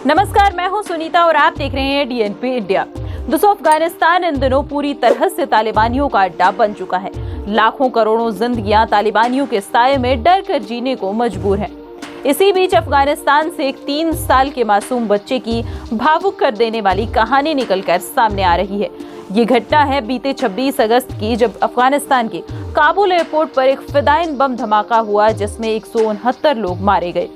नमस्कार, मैं हूं सुनीता और आप देख रहे हैं डीएनपी इंडिया। दोस्तों, अफगानिस्तान इन दिनों पूरी तरह से तालिबानियों का अड्डा बन चुका है। लाखों करोड़ों जिंदगियां तालिबानियों के साये में डर कर जीने को मजबूर हैं। इसी बीच अफगानिस्तान से एक 3 साल के मासूम बच्चे की भावुक कर देने वाली कहानी निकलकर सामने आ रही है। ये घटना है बीते 26 अगस्त की, जब अफगानिस्तान के काबुल एयरपोर्ट पर एक फिदाइन बम धमाका हुआ जिसमें 169 लोग मारे गए।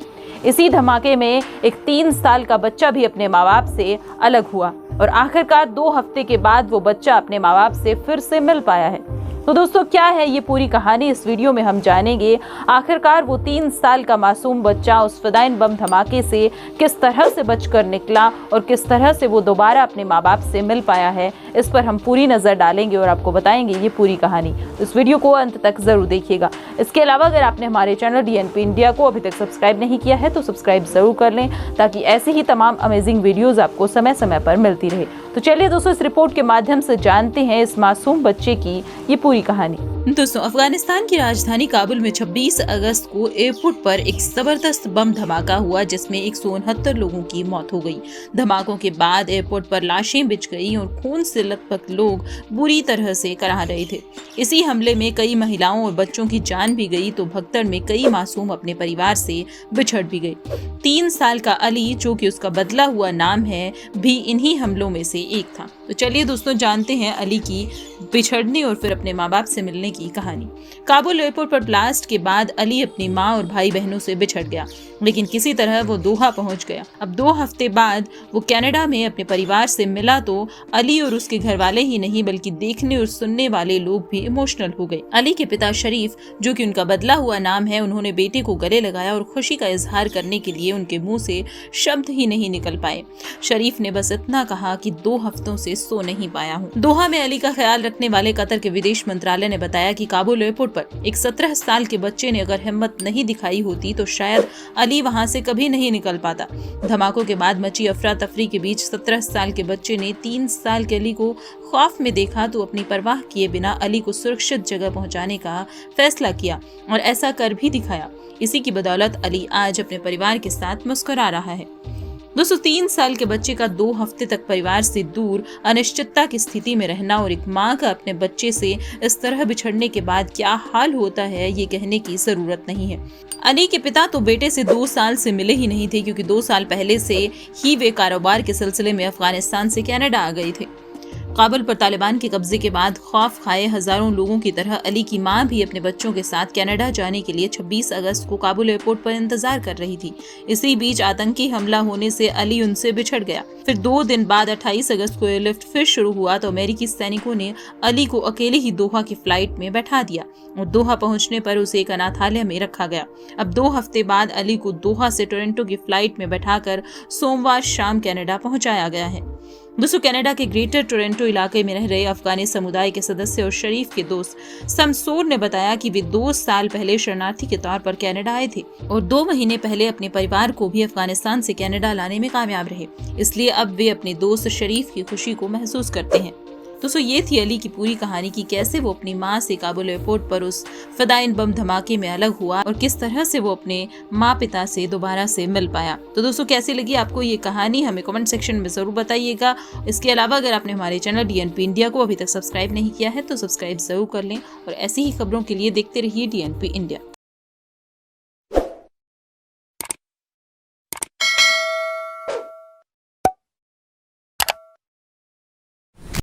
इसी धमाके में एक 3 साल का बच्चा भी अपने माँ बाप से अलग हुआ और आखिरकार 2 हफ्ते के बाद वो बच्चा अपने माँ बाप से फिर से मिल पाया है। तो दोस्तों, क्या है ये पूरी कहानी, इस वीडियो में हम जानेंगे। आखिरकार वो 3 साल का मासूम बच्चा उस फिदाइन बम धमाके से किस तरह से बचकर निकला और किस तरह से वो दोबारा अपने माँ बाप से मिल पाया है, इस पर हम पूरी नज़र डालेंगे और आपको बताएंगे ये पूरी कहानी। इस वीडियो को अंत तक जरूर देखिएगा। इसके अलावा अगर आपने हमारे चैनल डीएनपी इंडिया को अभी तक सब्सक्राइब नहीं किया है तो सब्सक्राइब जरूर कर लें, ताकि ऐसी ही तमाम अमेजिंग वीडियोज आपको समय समय पर मिलती रहे। तो चलिए दोस्तों, इस रिपोर्ट के माध्यम से जानते हैं इस मासूम बच्चे की ये पूरी कहानी। दोस्तों, अफगानिस्तान की राजधानी काबुल में 26 अगस्त को एयरपोर्ट पर एक जबरदस्त बम धमाका हुआ जिसमें 169 लोगों की मौत हो गई। धमाकों के बाद एयरपोर्ट पर लाशें बिछ गई और खून से लथपथ लोग बुरी तरह से कराह रहे थे। इसी हमले में कई महिलाओं और बच्चों की जान भी गई तो भगदड़ में कई मासूम अपने परिवार से बिछड़ भी गए। 3 साल का अली, जो कि उसका बदला हुआ नाम है, भी इन्हीं हमलों में से एक था। तो चलिए दोस्तों, जानते हैं अली की बिछड़ने और फिर अपने माँ बाप से मिलने की कहानी। काबुल एयरपोर्ट पर ब्लास्ट के बाद अली अपनी माँ और भाई बहनों से बिछड़ गया, लेकिन किसी तरह वो दोहा पहुंच गया। अब 2 हफ्ते बाद वो कनाडा में अपने परिवार से मिला तो अली और उसके घर वाले ही नहीं बल्कि देखने और सुनने वाले लोग भी इमोशनल हो गए। अली के पिता शरीफ, जो कि उनका बदला हुआ नाम है, उन्होंने बेटे को गले लगाया और खुशी का इजहार करने के लिए उनके मुंह से शब्द ही नहीं निकल पाए। शरीफ ने बस इतना कहा कि 2 हफ्तों से सो नहीं पाया हूँ। दोहा में अली का ख्याल रखने वाले कतर के विदेश मंत्रालय ने बताया कि काबुल एयरपोर्ट पर एक 17 साल के बच्चे ने अगर हिम्मत नहीं दिखाई होती तो शायद अली वहां से कभी नहीं निकल पाता। धमाकों के बाद मची अफरा तफरी के बीच 17 साल के बच्चे ने 3 साल के अली को खौफ में देखा तो अपनी परवाह किए बिना अली को सुरक्षित जगह पहुंचाने का फैसला किया और ऐसा कर भी दिखाया। इसी की बदौलत अली आज अपने परिवार के साथ मुस्कुरा रहा है। दोस्तों, 3 साल के बच्चे का 2 हफ्ते तक परिवार से दूर अनिश्चितता की स्थिति में रहना और एक माँ का अपने बच्चे से इस तरह बिछड़ने के बाद क्या हाल होता है, ये कहने की जरूरत नहीं है। अली के पिता तो बेटे से 2 साल से मिले ही नहीं थे, क्योंकि 2 साल पहले से ही वे कारोबार के सिलसिले में अफगानिस्तान से कनाडा आ गए थे। काबुल पर तालिबान के कब्जे के बाद खौफ खाए हजारों लोगों की तरह अली की मां भी अपने बच्चों के साथ कनाडा जाने के लिए 26 अगस्त को काबुल एयरपोर्ट पर इंतजार कर रही थी। इसी बीच आतंकी हमला होने से अली उनसे बिछड़ गया। फिर 2 दिन बाद 28 अगस्त को एयरलिफ्ट फिर शुरू हुआ तो अमेरिकी सैनिकों ने अली को अकेले ही दोहा की फ्लाइट में बैठा दिया और दोहा पहुंचने पर उसे एक अनाथालय में रखा गया। अब 2 हफ्ते बाद अली को दोहा से टोरंटो की फ्लाइट में बैठाकर सोमवार शाम कनाडा पहुंचाया गया है। दोस्तों, कनाडा के ग्रेटर टोरंटो इलाके में रह रहे अफगानी समुदाय के सदस्य और शरीफ के दोस्त शमसोर ने बताया कि वे 2 साल पहले शरणार्थी के तौर पर कनाडा आए थे और 2 महीने पहले अपने परिवार को भी अफगानिस्तान से कनाडा लाने में कामयाब रहे। इसलिए अब वे अपने दोस्त शरीफ की खुशी को महसूस करते हैं। दोस्तों, ये थी अली की पूरी कहानी कि कैसे वो अपनी माँ से काबुल एयरपोर्ट पर उस फिदाइन बम धमाके में अलग हुआ और किस तरह से वो अपने माँ पिता से दोबारा से मिल पाया। तो दोस्तों, कैसी लगी आपको ये कहानी, हमें कमेंट सेक्शन में जरूर बताइएगा। इसके अलावा अगर आपने हमारे चैनल डीएनपी इंडिया को अभी तक सब्सक्राइब नहीं किया है तो सब्सक्राइब जरूर कर लें और ऐसी ही खबरों के लिए देखते रहिए डीएनपी इंडिया।